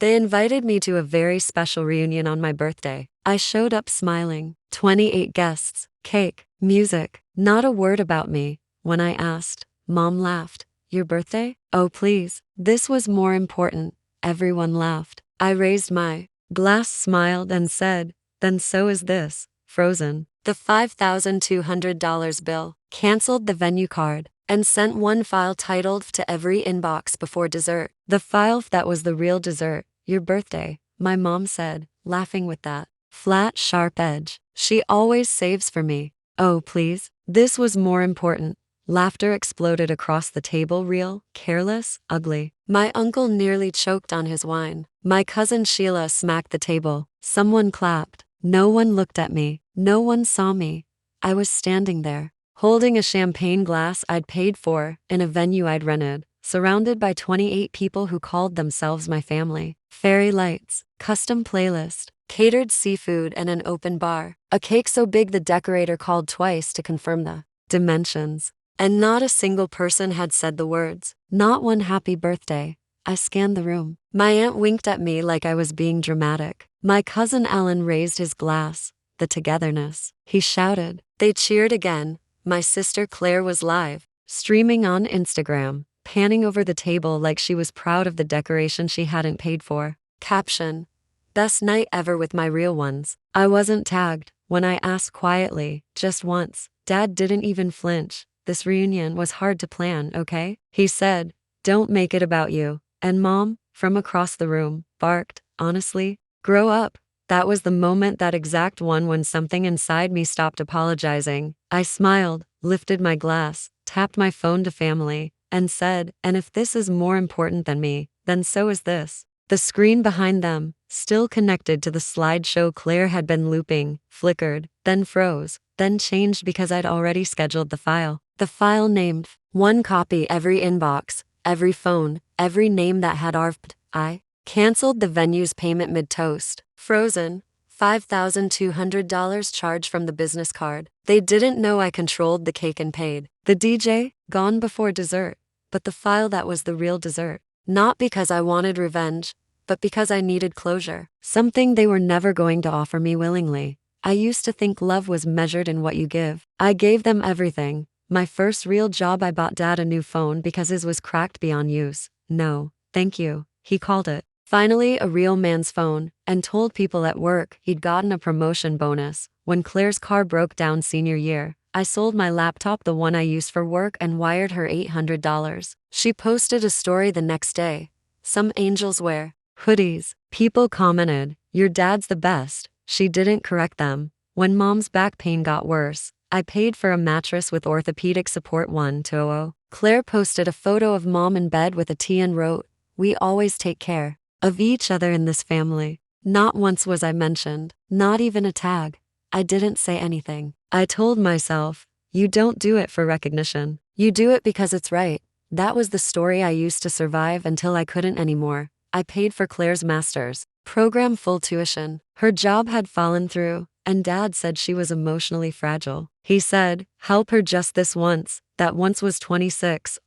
They invited me to a very special reunion on my birthday. I showed up smiling. 28 guests, cake, music, not a word about me. When I asked, Mom laughed. Your birthday? Oh please. This was more important. Everyone laughed. I raised my glass, smiled, and said, then so is this. Frozen. The $5,200 bill. Canceled the venue card. And sent one file titled to every inbox before dessert. The file that was the real dessert. Your birthday, my mom said, laughing with that flat, sharp edge she always saves for me. Oh please. This was more important. Laughter exploded across the table. Real, careless, ugly. My uncle nearly choked on his wine. My cousin Sheila smacked the table. Someone clapped. No one looked at me. No one saw me. I was standing there, holding a champagne glass I'd paid for in a venue I'd rented, surrounded by 28 people who called themselves my family. Fairy lights, custom playlist, catered seafood, and an open bar. A cake so big the decorator called twice to confirm the dimensions. And not a single person had said the words. Not one happy birthday. I scanned the room. My aunt winked at me like I was being dramatic. My cousin Alan raised his glass. The togetherness. He shouted. They cheered again. My sister Claire was live, streaming on Instagram, panning over the table like she was proud of the decoration she hadn't paid for. Caption: best night ever with my real ones. I wasn't tagged. When I asked quietly, just once, Dad didn't even flinch. This reunion was hard to plan, okay? He said, don't make it about you. And Mom, from across the room, barked, honestly, grow up. That was the moment, that exact one, when something inside me stopped apologizing. I smiled, lifted my glass, tapped my phone to family, and said, and if this is more important than me, then so is this. The screen behind them, still connected to the slideshow Claire had been looping, flickered, then froze, then changed because I'd already scheduled the file. The file named, one copy every inbox, every phone, every name that had ARFP'd. I canceled the venue's payment mid-toast. Frozen. $5,200 charge from the business card. They didn't know I controlled the cake and paid. The DJ, gone before dessert. But the file that was the real dessert. Not because I wanted revenge, but because I needed closure. Something they were never going to offer me willingly. I used to think love was measured in what you give. I gave them everything. My first real job, I bought Dad a new phone because his was cracked beyond use. No, thank you, he called it. Finally, a real man's phone, and told people at work he'd gotten a promotion bonus. When Claire's car broke down senior year, I sold my laptop, the one I used for work, and wired her $800. She posted a story the next day. Some angels wear hoodies. People commented, your dad's the best. She didn't correct them. When Mom's back pain got worse, I paid for a mattress with orthopedic support 1-0. Claire posted a photo of Mom in bed with a tea and wrote, we always take care of each other in this family. Not once was I mentioned, not even a tag. I didn't say anything. I told myself, you don't do it for recognition. You do it because it's right. That was the story I used to survive until I couldn't anymore. I paid for Claire's master's program full tuition. Her job had fallen through, and Dad said she was emotionally fragile. He said, help her just this once. That once was 26.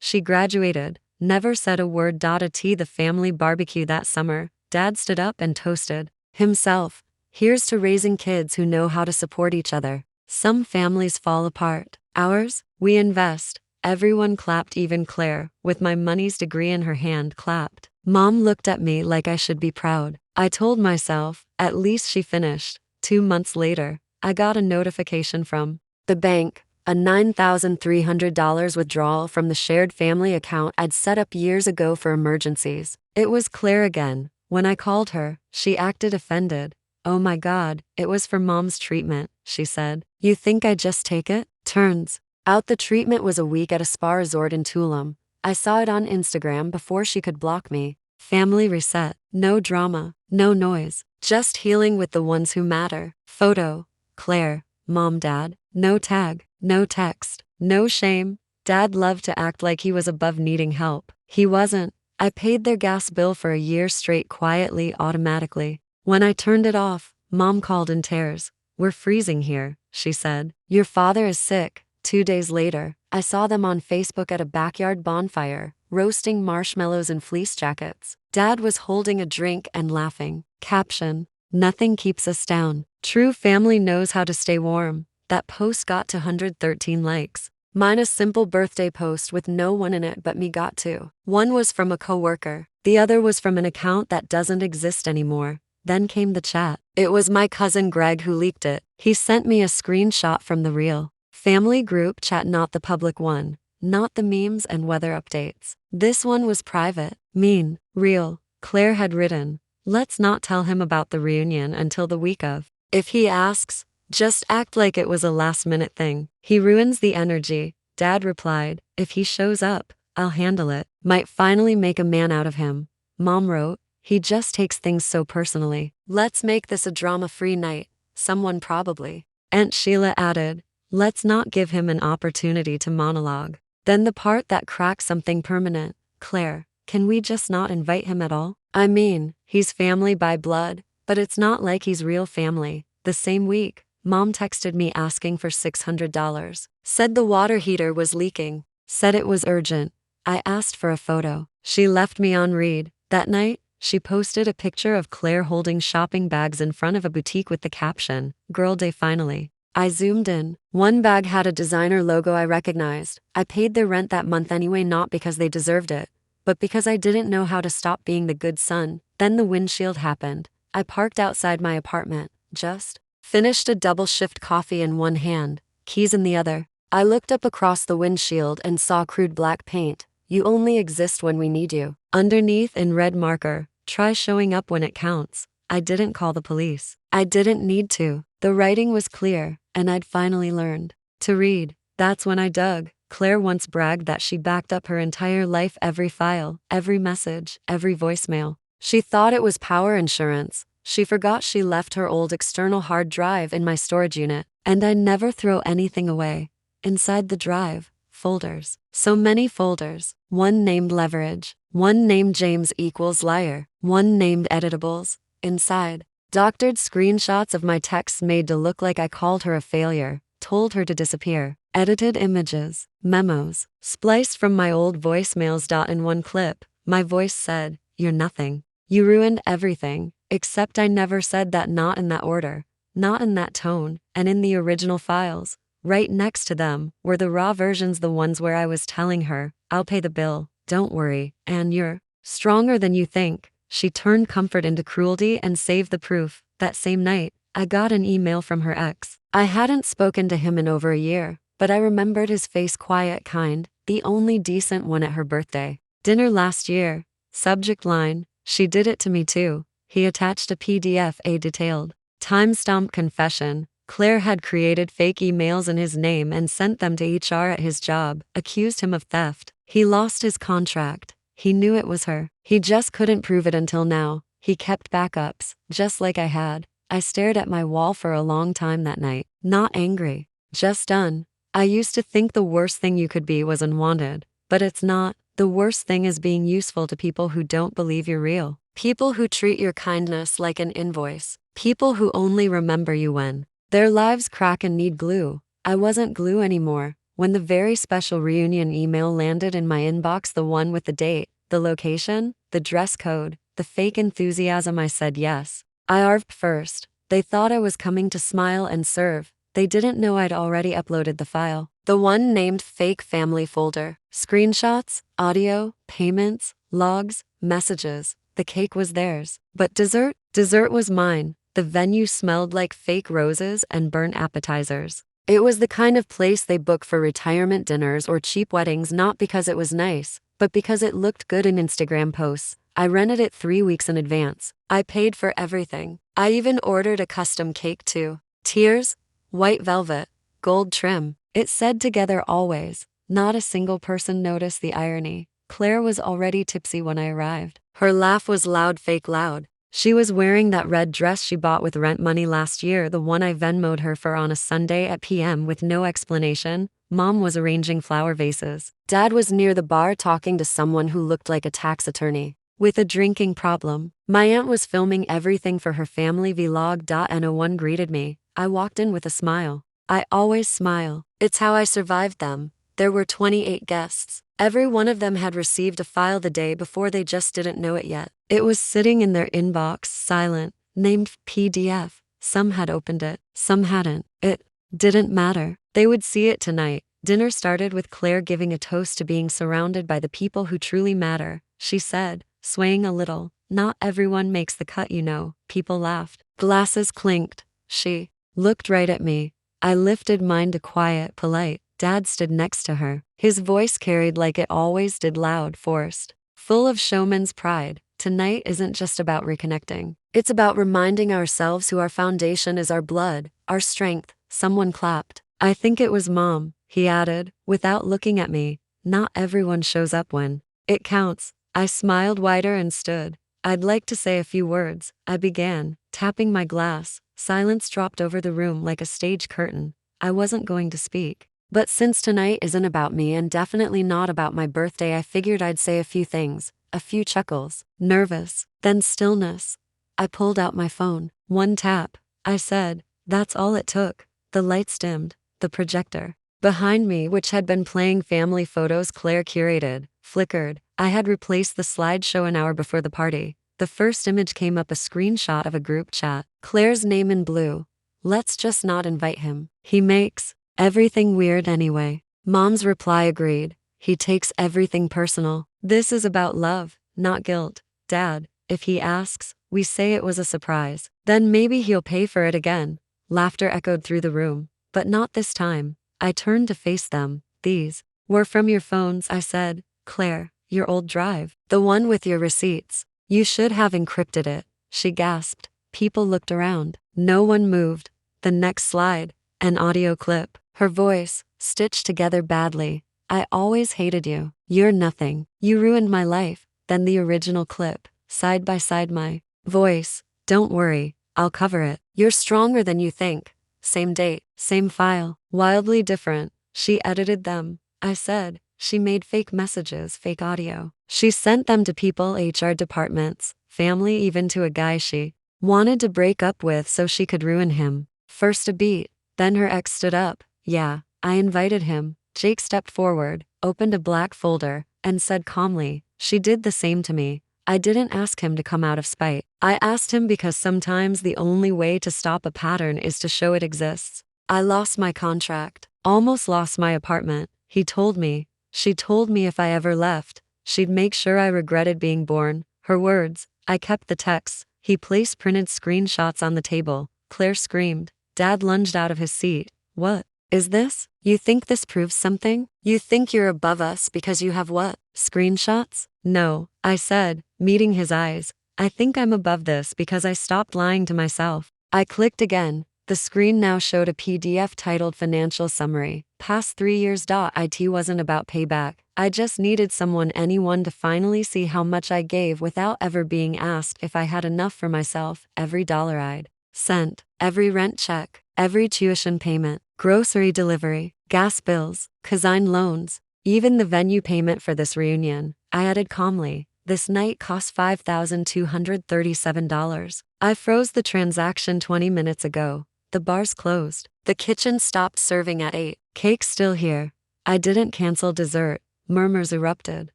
She graduated. Never said a word. A tea the family barbecue that summer. Dad stood up and toasted himself. Here's to raising kids who know how to support each other. Some families fall apart. Ours, we invest. Everyone clapped, even Claire, with my money's degree in her hand, clapped. Mom looked at me like I should be proud. I told myself, at least she finished. 2 months later, I got a notification from the bank. A $9,300 withdrawal from the shared family account I'd set up years ago for emergencies. It was Claire again. When I called her, she acted offended. Oh my God, it was for Mom's treatment, she said. You think I just take it? Turns out the treatment was a week at a spa resort in Tulum. I saw it on Instagram before she could block me. Family reset. No drama, no noise. Just healing with the ones who matter. Photo. Claire. Mom, Dad. No tag. No text. No shame. Dad loved to act like he was above needing help. He wasn't. I paid their gas bill for a year straight quietly, automatically. When I turned it off, Mom called in tears. We're freezing here, she said. Your father is sick. 2 days later, I saw them on Facebook at a backyard bonfire, roasting marshmallows in fleece jackets. Dad was holding a drink and laughing. Caption: nothing keeps us down. True family knows how to stay warm. That post got to 113 likes. Mine, a simple birthday post with no one in it but me, got to. One was from a coworker. The other was from an account that doesn't exist anymore. Then came the chat. It was my cousin Greg who leaked it. He sent me a screenshot from the real family group chat, not the public one, not the memes and weather updates. This one was private. Mean, real. Claire had written, let's not tell him about the reunion until the week of. If he asks, just act like it was a last-minute thing. He ruins the energy. Dad replied, if he shows up, I'll handle it. Might finally make a man out of him. Mom wrote, he just takes things so personally. Let's make this a drama-free night. Someone probably. Aunt Sheila added, let's not give him an opportunity to monologue. Then the part that cracks something permanent. Claire, can we just not invite him at all? I mean, he's family by blood, but it's not like he's real family. The same week, Mom texted me asking for $600. Said the water heater was leaking. Said it was urgent. I asked for a photo. She left me on read. That night, she posted a picture of Claire holding shopping bags in front of a boutique with the caption, Girl Day Finally. I zoomed in. One bag had a designer logo I recognized. I paid their rent that month anyway, not because they deserved it, but because I didn't know how to stop being the good son. Then the windshield happened. I parked outside my apartment, just finished a double shift coffee in one hand, keys in the other. I looked up across the windshield and saw crude black paint. You only exist when we need you. Underneath in red marker, try showing up when it counts. I didn't call the police. I didn't need to. The writing was clear, and I'd finally learned to read. That's when I dug. Claire once bragged that she backed up her entire life, every file, every message, every voicemail. She thought it was power insurance. She forgot she left her old external hard drive in my storage unit, and I never throw anything away. Inside the drive, folders. So many folders. One named Leverage, one named James equals Liar, one named Editables. Inside, doctored screenshots of my texts made to look like I called her a failure, told her to disappear. Edited images, memos, spliced from my old voicemails. In one clip, my voice said, "You're nothing. You ruined everything." Except I never said that, not in that order, not in that tone, and in the original files, right next to them, were the raw versions, the ones where I was telling her, "I'll pay the bill, don't worry, and you're stronger than you think." She turned comfort into cruelty and saved the proof. That same night, I got an email from her ex. I hadn't spoken to him in over a year, but I remembered his face, quiet, kind, the only decent one at her birthday. Dinner last year. Subject line, she did it to me too. He attached a PDF, a detailed, time-stamped confession. Claire had created fake emails in his name and sent them to HR at his job, accused him of theft. He lost his contract. He knew it was her. He just couldn't prove it until now. He kept backups, just like I had. I stared at my wall for a long time that night, not angry, just done. I used to think the worst thing you could be was unwanted, but it's not. The worst thing is being useful to people who don't believe you're real. People who treat your kindness like an invoice. People who only remember you when their lives crack and need glue. I wasn't glue anymore. When the very special reunion email landed in my inbox, the one with the date, the location, the dress code, the fake enthusiasm, I said yes. I arved first. They thought I was coming to smile and serve. They didn't know I'd already uploaded the file. The one named Fake Family folder. Screenshots, audio, payments, logs, messages. The cake was theirs. But dessert? Dessert was mine. The venue smelled like fake roses and burnt appetizers. It was the kind of place they book for retirement dinners or cheap weddings, not because it was nice, but because it looked good in Instagram posts. I rented it 3 weeks in advance. I paid for everything. I even ordered a custom cake too. Tears, white velvet, gold trim. It said together always. Not a single person noticed the irony. Claire was already tipsy when I arrived. Her laugh was loud, fake loud. She was wearing that red dress she bought with rent money last year, the one I Venmo'd her for on a Sunday at PM with no explanation. Mom was arranging flower vases. Dad was near the bar talking to someone who looked like a tax attorney with a drinking problem. My aunt was filming everything for her family vlog. No one greeted me. I walked in with a smile. I always smile. It's how I survived them. There were 28 guests. Every one of them had received a file the day before, they just didn't know it yet. It was sitting in their inbox, silent, named PDF. Some had opened it, some hadn't. It didn't matter. They would see it tonight. Dinner started with Claire giving a toast to being surrounded by the people who truly matter. She said, swaying a little, "Not everyone makes the cut, you know." People laughed. Glasses clinked. She looked right at me. I lifted mine to quiet, polite. Dad stood next to her. His voice carried like it always did, loud, forced, full of showman's pride. Tonight isn't just about reconnecting. It's about reminding ourselves who our foundation is, our blood, our strength. Someone clapped. I think it was Mom, he added, without looking at me. Not everyone shows up when it counts. I smiled wider and stood. I'd like to say a few words, I began, tapping my glass. Silence dropped over the room like a stage curtain. I wasn't going to speak. But since tonight isn't about me and definitely not about my birthday, I figured I'd say a few things, a few chuckles, nervous, then stillness. I pulled out my phone. One tap. I said, that's all it took. The lights dimmed. The projector behind me, which had been playing family photos Claire curated, flickered. I had replaced the slideshow an hour before the party. The first image came up, a screenshot of a group chat. Claire's name in blue. Let's just not invite him. He makes everything weird anyway. Mom's reply agreed. He takes everything personal. This is about love, not guilt. Dad, if he asks, we say it was a surprise. Then maybe he'll pay for it again. Laughter echoed through the room. But not this time. I turned to face them. These were from your phones, I said. Claire, your old drive. The one with your receipts. You should have encrypted it. She gasped. People looked around. No one moved. The next slide. An audio clip. Her voice, stitched together badly. I always hated you. You're nothing. You ruined my life. Then the original clip. Side by side, my voice. Don't worry. I'll cover it. You're stronger than you think. Same date, same file, wildly different. She edited them. I said, she made fake messages, fake audio. She sent them to people, HR departments, family, even to a guy she wanted to break up with so she could ruin him. First a beat, then her ex stood up. Yeah, I invited him. Jake stepped forward, opened a black folder, and said calmly, she did the same to me. I didn't ask him to come out of spite. I asked him because sometimes the only way to stop a pattern is to show it exists. I lost my contract, almost lost my apartment. He told me. She told me if I ever left, she'd make sure I regretted being born. Her words. I kept the texts. He placed printed screenshots on the table. Claire screamed. Dad lunged out of his seat. What is this? You think this proves something? You think you're above us because you have what? Screenshots? No, I said, meeting his eyes. I think I'm above this because I stopped lying to myself. I clicked again. The screen now showed a PDF titled Financial Summary. Past 3 years. It wasn't about payback. I just needed anyone to finally see how much I gave without ever being asked if I had enough for myself. Every dollar I'd sent, every rent check, every tuition payment, grocery delivery, gas bills, cosign loans, even the venue payment for this reunion. I added calmly, this night cost $5,237. I froze the transaction 20 minutes ago. The bar's closed. The kitchen stopped serving at 8. Cake's still here. I didn't cancel dessert. Murmurs erupted.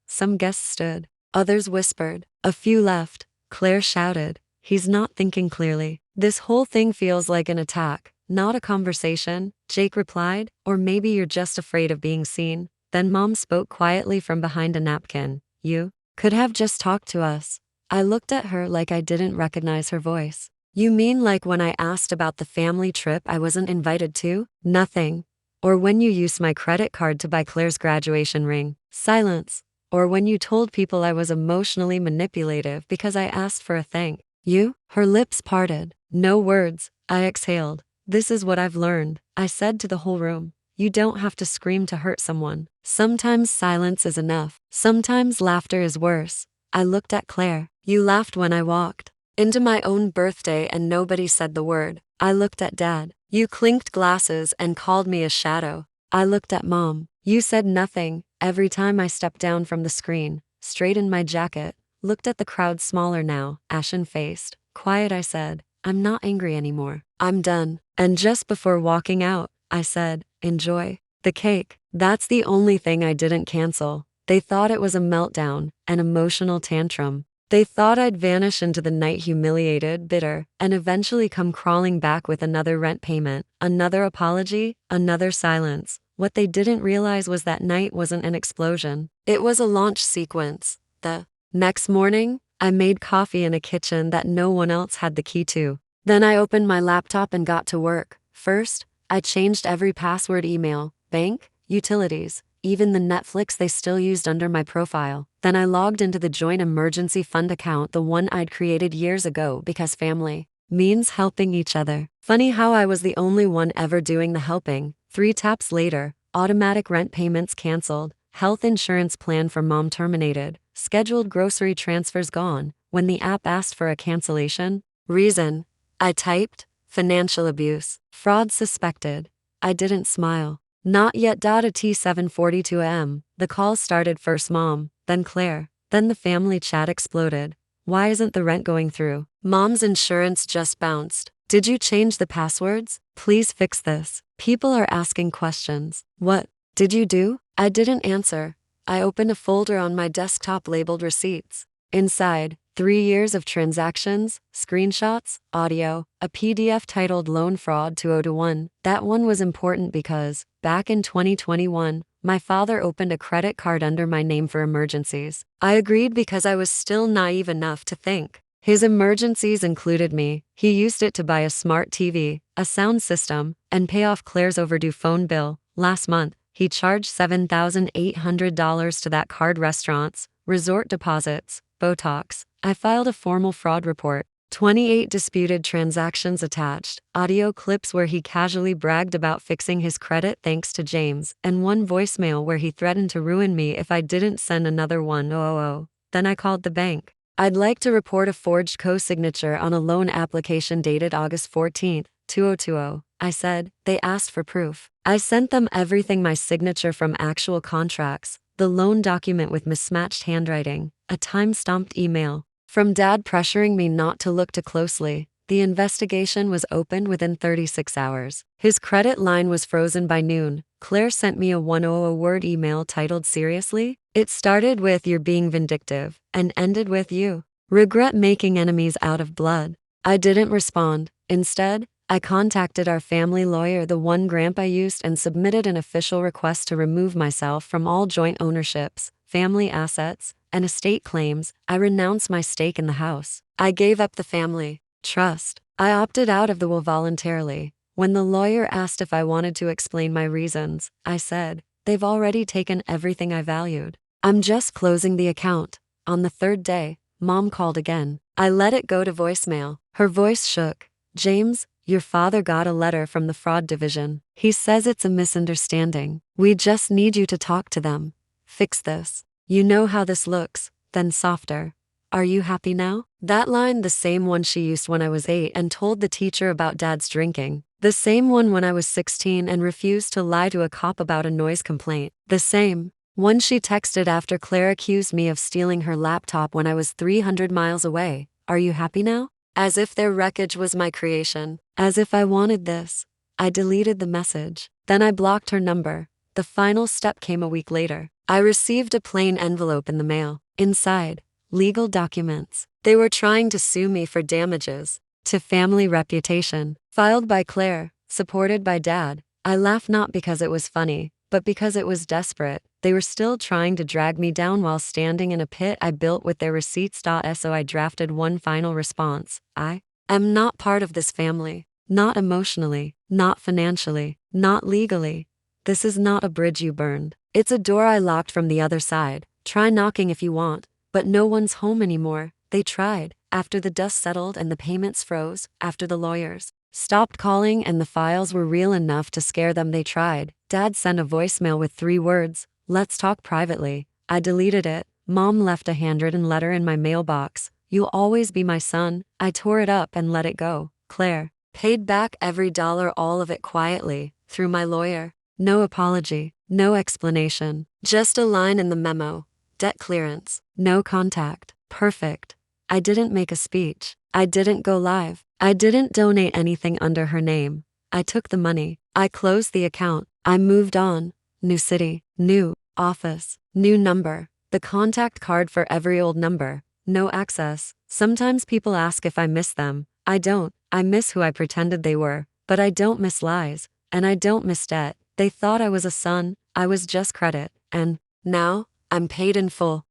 Some guests stood. Others whispered. A few left. Claire shouted. He's not thinking clearly. This whole thing feels like an attack, not a conversation. Jake replied. Or maybe you're just afraid of being seen. Then Mom spoke quietly from behind a napkin. You could have just talked to us. I looked at her like I didn't recognize her voice. You mean like when I asked about the family trip I wasn't invited to? Nothing. Or when you used my credit card to buy Claire's graduation ring? Silence. Or when you told people I was emotionally manipulative because I asked for a thank you? Her lips parted. No words. I exhaled. This is what I've learned. I said to the whole room. You don't have to scream to hurt someone. Sometimes silence is enough. Sometimes laughter is worse. I looked at Claire. You laughed when I walked into my own birthday and nobody said the word. I looked at Dad. You clinked glasses and called me a shadow. I looked at Mom. You said nothing. Every time I stepped down from the screen, straightened my jacket, looked at the crowd, smaller now, ashen-faced, quiet, I said, I'm not angry anymore. I'm done. And just before walking out, I said, enjoy the cake. That's the only thing I didn't cancel. They thought it was a meltdown, an emotional tantrum. They thought I'd vanish into the night humiliated, bitter, and eventually come crawling back with another rent payment, another apology, another silence. What they didn't realize was that night wasn't an explosion. It was a launch sequence. The next morning, I made coffee in a kitchen that no one else had the key to. Then I opened my laptop and got to work. First, I changed every password: email, bank, utilities, even the Netflix they still used under my profile. Then I logged into the joint emergency fund account, the one I'd created years ago because family means helping each other. Funny how I was the only one ever doing the helping. 3 taps later, automatic rent payments canceled, health insurance plan for mom terminated, scheduled grocery transfers gone. When the app asked for a cancellation reason, I typed, financial abuse, fraud suspected. I didn't smile. Not yet. At 7:42 am, the call started. First mom, then Claire, then the family chat exploded. Why isn't the rent going through? Mom's insurance just bounced. Did you change the passwords? Please fix this. People are asking questions. What did you do? I didn't answer. I opened a folder on my desktop labeled receipts. Inside, 3 years of transactions, screenshots, audio, a PDF titled Loan Fraud 2021. That one was important because, back in 2021, my father opened a credit card under my name for emergencies. I agreed because I was still naive enough to think his emergencies included me. He used it to buy a smart TV, a sound system, and pay off Claire's overdue phone bill. Last month, he charged $7,800 to that card: restaurants, resort deposits, Botox. I filed a formal fraud report. 28 disputed transactions attached, audio clips where he casually bragged about fixing his credit thanks to James, and 1 voicemail where he threatened to ruin me if I didn't send another 1,000. Then I called the bank. I'd like to report a forged co-signature on a loan application dated August 14, 2020. I said. They asked for proof. I sent them everything: my signature from actual contracts, the loan document with mismatched handwriting, a time-stamped email from Dad pressuring me not to look too closely. The investigation was opened within 36 hours. His credit line was frozen by noon. Claire sent me a 100-word email titled "Seriously?" It started with "You're being vindictive," and ended with "You regret making enemies out of blood." I didn't respond. Instead, I contacted our family lawyer, the one Grandpa used, and submitted an official request to remove myself from all joint ownerships, family assets, and estate claims. I renounced my stake in the house. I gave up the family trust. I opted out of the will voluntarily. When the lawyer asked if I wanted to explain my reasons, I said, they've already taken everything I valued. I'm just closing the account. On the 3rd day, Mom called again. I let it go to voicemail. Her voice shook. James, your father got a letter from the fraud division. He says it's a misunderstanding. We just need you to talk to them. Fix this. You know how this looks. Then softer. Are you happy now? That line, the same one she used when I was 8 and told the teacher about Dad's drinking. The same one when I was 16 and refused to lie to a cop about a noise complaint. The same one she texted after Claire accused me of stealing her laptop when I was 300 miles away. Are you happy now? As if their wreckage was my creation. As if I wanted this. I deleted the message. Then I blocked her number. The final step came a week later. I received a plain envelope in the mail. Inside, legal documents. They were trying to sue me for damages to family reputation. Filed by Claire, supported by Dad. I laughed not because it was funny, but because it was desperate. They were still trying to drag me down while standing in a pit I built with their receipts. So I drafted one final response. I am not part of this family. Not emotionally, not financially, not legally. This is not a bridge you burned. It's a door I locked from the other side. Try knocking if you want, but no one's home anymore. They tried. After the dust settled and the payments froze, after the lawyers stopped calling and the files were real enough to scare them, they tried. Dad sent a voicemail with 3 words, "Let's talk privately." I deleted it. Mom left a handwritten letter in my mailbox. "You'll always be my son." I tore it up and let it go. Claire paid back every dollar, all of it quietly, through my lawyer. No apology, no explanation, just a line in the memo. Debt clearance, no contact. Perfect. I didn't make a speech. I didn't go live. I didn't donate anything under her name. I took the money. I closed the account. I moved on. New city, new Office. New number. The contact card for every old number. No access. Sometimes people ask if I miss them. I don't. I miss who I pretended they were. But I don't miss lies. And I don't miss debt. They thought I was a son. I was just credit. And now, I'm paid in full.